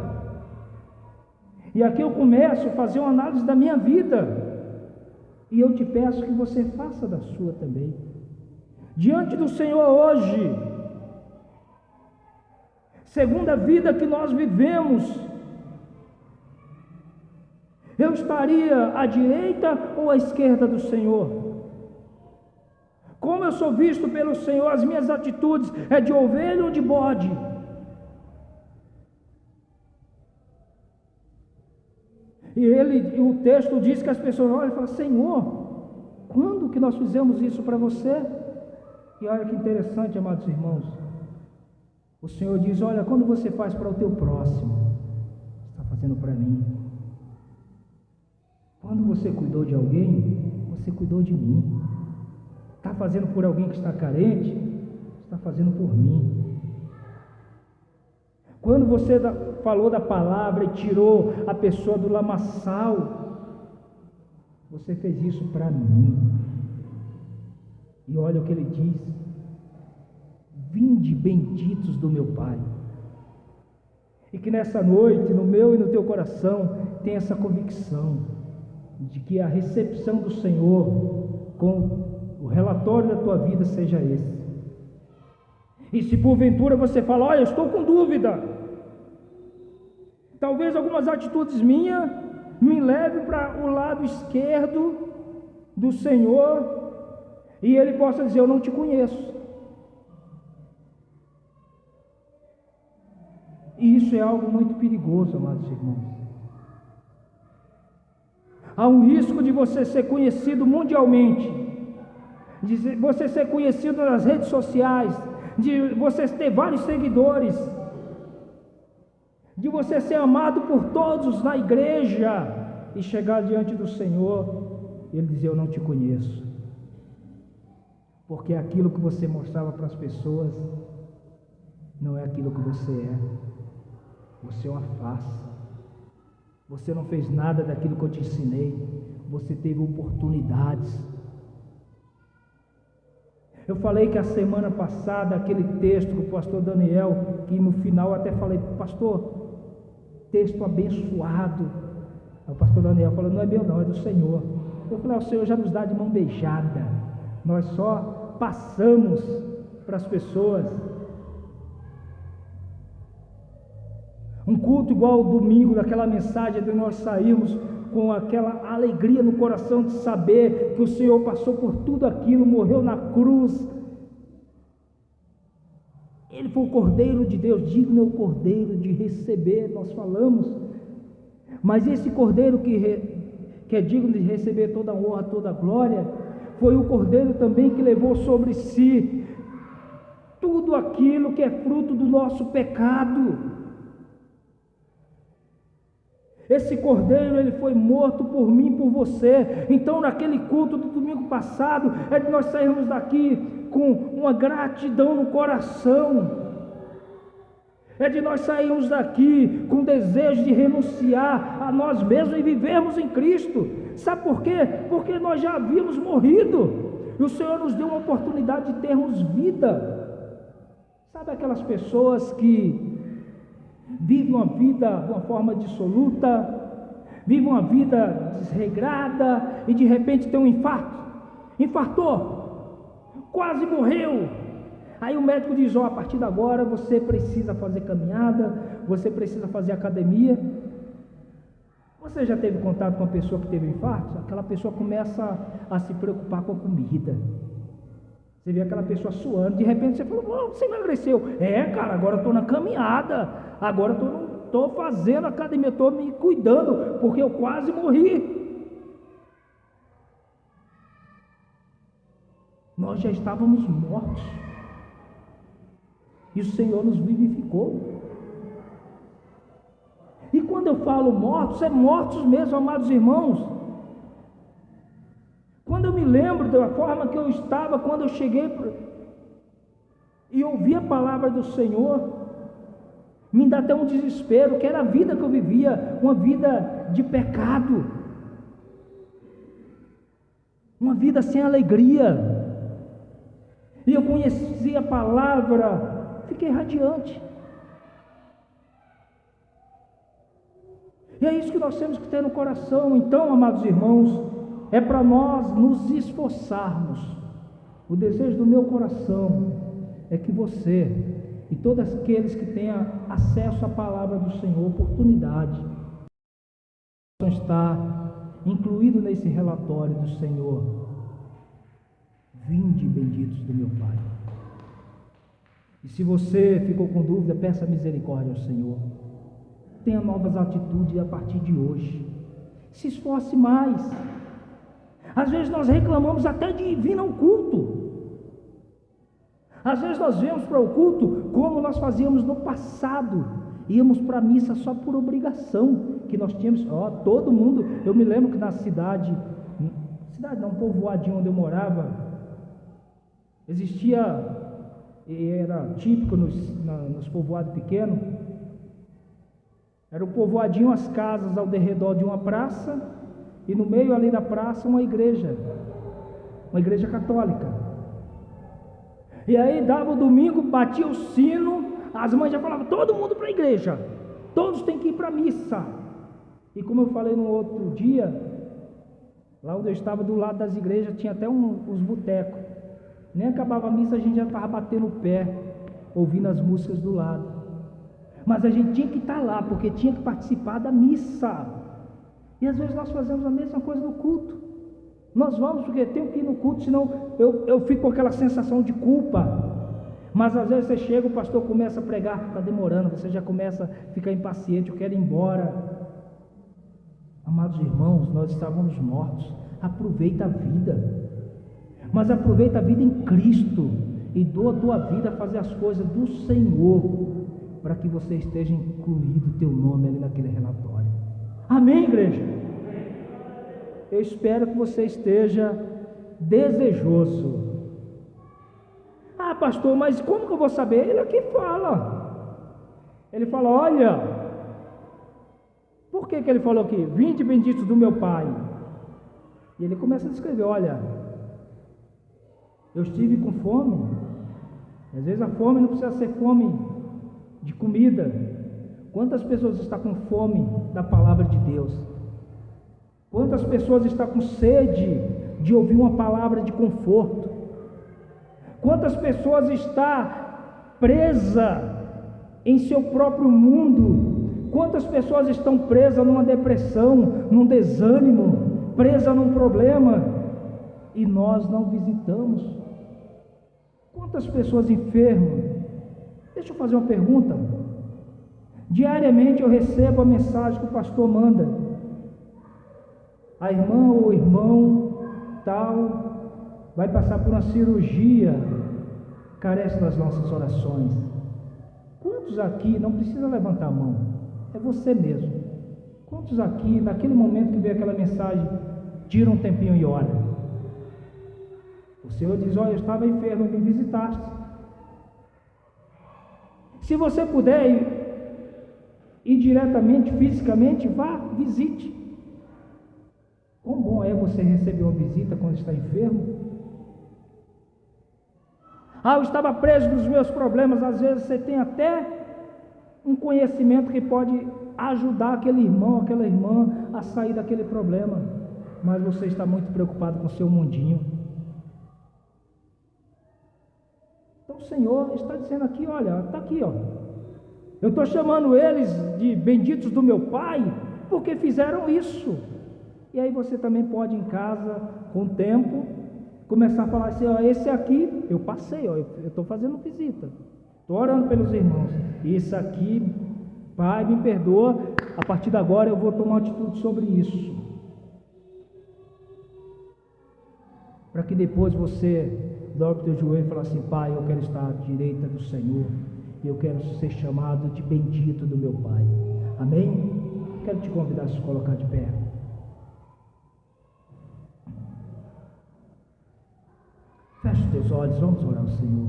E aqui eu começo a fazer uma análise da minha vida. E eu te peço que você faça da sua também. Diante do Senhor hoje, segundo a vida que nós vivemos, eu estaria à direita ou à esquerda do Senhor? Como eu sou visto pelo Senhor, as minhas atitudes é de ovelha ou de bode? E o texto diz que as pessoas olham e falam: Senhor, quando que nós fizemos isso para você? E olha que interessante, amados irmãos. O Senhor diz: olha, quando você faz para o teu próximo, você está fazendo para mim. Quando você cuidou de alguém, você cuidou de mim. Está fazendo por alguém que está carente, está fazendo por mim. Quando você falou da palavra e tirou a pessoa do lamaçal, você fez isso para mim. E olha o que ele diz: vinde benditos do meu Pai. E que nessa noite, no meu e no teu coração, tenha essa convicção de que a recepção do Senhor com o relatório da tua vida seja esse. E se porventura você fala: olha, eu estou com dúvida, talvez algumas atitudes minhas me leve para o lado esquerdo do Senhor e Ele possa dizer: eu não te conheço. E isso é algo muito perigoso, amados irmãos. Há um risco de você ser conhecido mundialmente, de você ser conhecido nas redes sociais, de você ter vários seguidores, de você ser amado por todos na igreja e chegar diante do Senhor e Ele dizer: eu não te conheço, porque aquilo que você mostrava para as pessoas não é aquilo que você é. Você é uma farsa. Você não fez nada daquilo que eu te ensinei. Você teve oportunidades. Eu falei que a semana passada, aquele texto do pastor Daniel, que no final eu até falei: pastor, texto abençoado. Aí o pastor Daniel falou: não é meu não, é do Senhor. Eu falei: o Senhor já nos dá de mão beijada, nós só passamos para as pessoas. Um culto igual ao domingo, daquela mensagem de nós sairmos com aquela alegria no coração de saber que o Senhor passou por tudo aquilo, morreu na cruz. Ele foi o Cordeiro de Deus, digno é o Cordeiro de receber, nós falamos. Mas esse Cordeiro que é digno de receber toda a honra, toda a glória, foi o Cordeiro também que levou sobre si tudo aquilo que é fruto do nosso pecado. Esse Cordeiro, ele foi morto por mim e por você. Então, naquele culto do domingo passado, é de nós sairmos daqui com uma gratidão no coração, é de nós sairmos daqui com desejo de renunciar a nós mesmos e vivermos em Cristo. Sabe por quê? Porque nós já havíamos morrido e o Senhor nos deu uma oportunidade de termos vida. Sabe aquelas pessoas que vivem uma vida de uma forma dissoluta, vivem uma vida desregrada e de repente tem um infartou, quase morreu. Aí o médico diz: a partir de agora você precisa fazer caminhada, você precisa fazer academia. Você já teve contato com uma pessoa que teve um infarto? Aquela pessoa começa a se preocupar com a comida. Você vê aquela pessoa suando, de repente você fala: você emagreceu. Cara, agora eu estou na caminhada, agora eu estou fazendo academia, estou me cuidando, porque eu quase morri. Nós já estávamos mortos e o Senhor nos vivificou. E quando eu falo mortos, é mortos mesmo, amados irmãos. Quando eu me lembro da forma que eu estava quando eu cheguei e ouvi a palavra do Senhor, me dá até um desespero, que era a vida que eu vivia, uma vida de pecado, uma vida sem alegria. E eu conheci a palavra, fiquei radiante. E é isso que nós temos que ter no coração. Então, amados irmãos, é para nós nos esforçarmos. O desejo do meu coração é que você e todos aqueles que tenham acesso à palavra do Senhor, oportunidade, está incluído nesse relatório do Senhor: vinde benditos do meu Pai. E se você ficou com dúvida, peça misericórdia ao Senhor. Tenha novas atitudes a partir de hoje. Se esforce mais. Às vezes nós reclamamos até de vir ao culto. Às vezes nós vemos para o culto como nós fazíamos no passado. Íamos para a missa só por obrigação, que nós tínhamos, todo mundo. Eu me lembro que na cidade não, um povoadinho onde eu morava, existia, era típico nos povoados pequenos, era o povoadinho, as casas ao redor de uma praça, e no meio ali da praça uma igreja católica. E aí dava o domingo, batia o sino, as mães já falavam: todo mundo para a igreja, todos têm que ir para a missa. E como eu falei no outro dia, lá onde eu estava, do lado das igrejas, tinha até uns botecos. Nem acabava a missa, a gente já estava batendo o pé, ouvindo as músicas do lado. Mas a gente tinha que estar lá, porque tinha que participar da missa. E às vezes nós fazemos a mesma coisa no culto. Nós vamos porque tenho que ir no culto, senão eu fico com aquela sensação de culpa. Mas às vezes você chega, o pastor começa a pregar, está demorando, você já começa a ficar impaciente, eu quero ir embora. Amados irmãos, nós estávamos mortos. Aproveita a vida, mas aproveita a vida em Cristo e doa a tua vida a fazer as coisas do Senhor, para que você esteja incluído o teu nome ali naquele relatório. Amém, igreja? Eu espero que você esteja desejoso. Ah, pastor, mas como que eu vou saber? Ele aqui fala. Ele fala, olha, por que ele falou aqui? Vinde benditos do meu Pai. E ele começa a descrever, olha, eu estive com fome. Às vezes a fome não precisa ser fome de comida. Quantas pessoas estão com fome da palavra de Deus? Quantas pessoas estão com sede de ouvir uma palavra de conforto? Quantas pessoas estão presas em seu próprio mundo? Quantas pessoas estão presas numa depressão, num desânimo, presas num problema, e nós não visitamos? Quantas pessoas enfermas? Deixa eu fazer uma pergunta. Diariamente eu recebo a mensagem que o pastor manda. A irmã ou o irmão tal vai passar por uma cirurgia, carece das nossas orações. Quantos aqui, não precisa levantar a mão, é você mesmo. Quantos aqui, naquele momento que veio aquela mensagem, tira um tempinho e ora? O Senhor diz, olha, eu estava enfermo, me visitaste. Se você puder ir diretamente, fisicamente, vá, visite. Quão bom é você receber uma visita quando está enfermo? Ah, eu estava preso nos meus problemas. Às vezes você tem até um conhecimento que pode ajudar aquele irmão, aquela irmã a sair daquele problema, mas você está muito preocupado com o seu mundinho. Então o Senhor está dizendo aqui, olha, está aqui, ó. Eu estou chamando eles de benditos do meu Pai, porque fizeram isso. E aí você também pode em casa, com o tempo, começar a falar assim, ó, esse aqui, eu passei, ó, eu estou fazendo visita, estou orando pelos irmãos, esse aqui, Pai, me perdoa, a partir de agora eu vou tomar uma atitude sobre isso, para que depois você dobre o teu joelho e fale assim, Pai, eu quero estar à direita do Senhor, e eu quero ser chamado de bendito do meu Pai. Amém? Quero te convidar a se colocar de pé. Feche os teus olhos, vamos orar ao Senhor.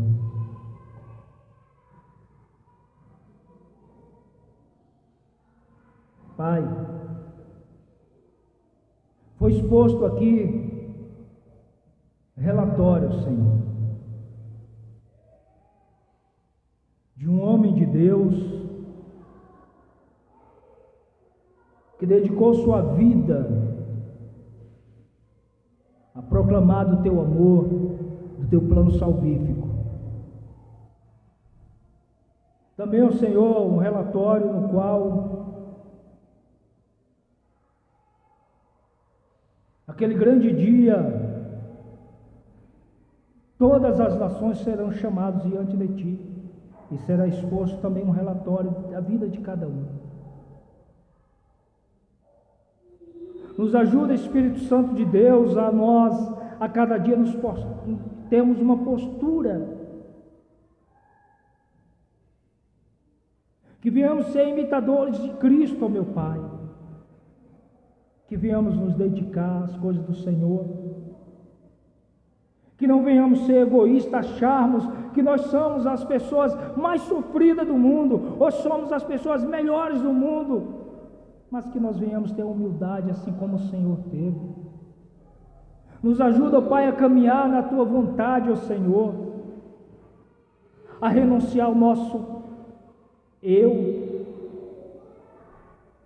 Pai, foi exposto aqui relatório, Senhor, de um homem de Deus que dedicou sua vida a proclamar do teu amor, do teu plano salvífico. Também, ó Senhor, um relatório no qual aquele grande dia todas as nações serão chamadas diante de ti, e será exposto também um relatório da vida de cada um. Nos ajuda, Espírito Santo de Deus, a nós, a cada dia temos uma postura, que venhamos ser imitadores de Cristo, ó meu Pai, que venhamos nos dedicar às coisas do Senhor, que não venhamos ser egoístas, acharmos que nós somos as pessoas mais sofridas do mundo, ou somos as pessoas melhores do mundo, mas que nós venhamos ter humildade, assim como o Senhor teve. Nos ajuda, ó Pai, a caminhar na Tua vontade, ó Senhor, a renunciar ao nosso eu,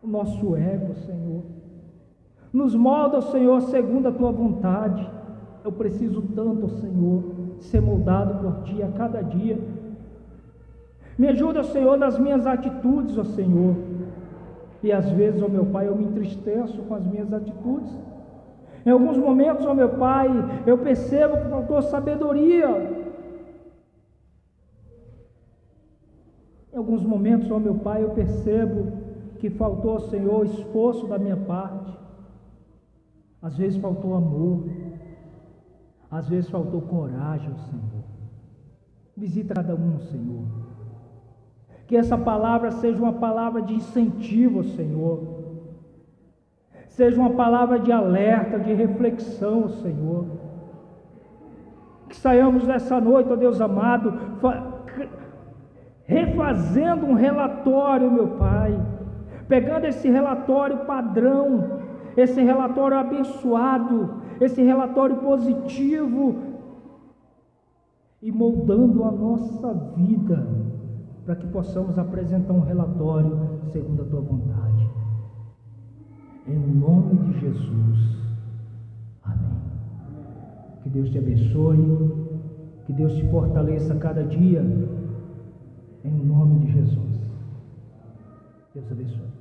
o nosso ego, Senhor. Nos molda, ó Senhor, segundo a Tua vontade. Eu preciso tanto, Senhor, ser moldado por Ti a cada dia. Me ajuda, Senhor, nas minhas atitudes, ó Senhor. E às vezes, ó meu Pai, eu me entristeço com as minhas atitudes. Em alguns momentos, ó meu Pai, eu percebo que faltou sabedoria. Em alguns momentos, ó meu Pai, eu percebo que faltou, Senhor, esforço da minha parte. Às vezes faltou amor. Às vezes faltou coragem, Senhor. Visita cada um, Senhor. Que essa palavra seja uma palavra de incentivo, Senhor. Seja uma palavra de alerta, de reflexão, Senhor. Que saiamos nessa noite, ó Deus amado, refazendo um relatório, meu Pai. Pegando esse relatório padrão, esse relatório abençoado, esse relatório positivo, e moldando a nossa vida, para que possamos apresentar um relatório segundo a Tua vontade. Em nome de Jesus. Amém. Que Deus te abençoe, que Deus te fortaleça cada dia, em nome de Jesus. Deus abençoe.